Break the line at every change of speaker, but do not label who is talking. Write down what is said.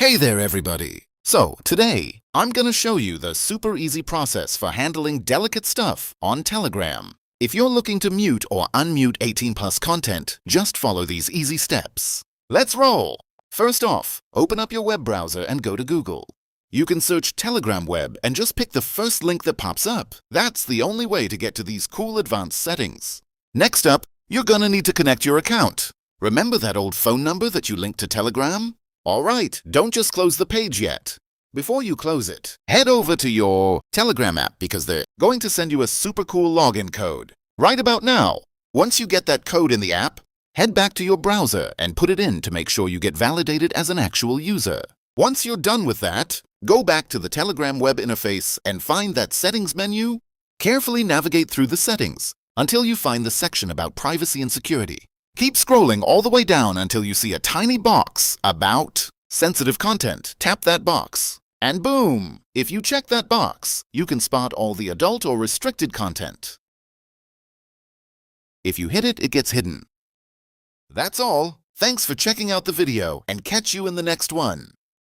Hey there, everybody! So, today, I'm gonna show you the super easy process for handling delicate stuff on Telegram. If you're looking to mute or unmute 18+ content, just follow these easy steps. Let's roll! First off, open up your web browser and go to Google. You can search Telegram Web and just pick the first link that pops up. That's the only way to get to these cool advanced settings. Next up, you're gonna need to connect your account. Remember that old phone number that you linked to Telegram? Alright, don't just close the page yet. Before you close it, head over to your Telegram app because they're going to send you a super cool login code. Right about now. Once you get that code in the app, head back to your browser and put it in to make sure you get validated as an actual user. Once you're done with that, go back to the Telegram web interface and find that settings menu. Carefully navigate through the settings until you find the section about privacy and security. Keep scrolling all the way down until you see a tiny box about sensitive content. Tap that box. And boom! If you check that box, you can spot all the adult or restricted content. If you hit it, it gets hidden. That's all. Thanks for checking out the video and catch you in the next one.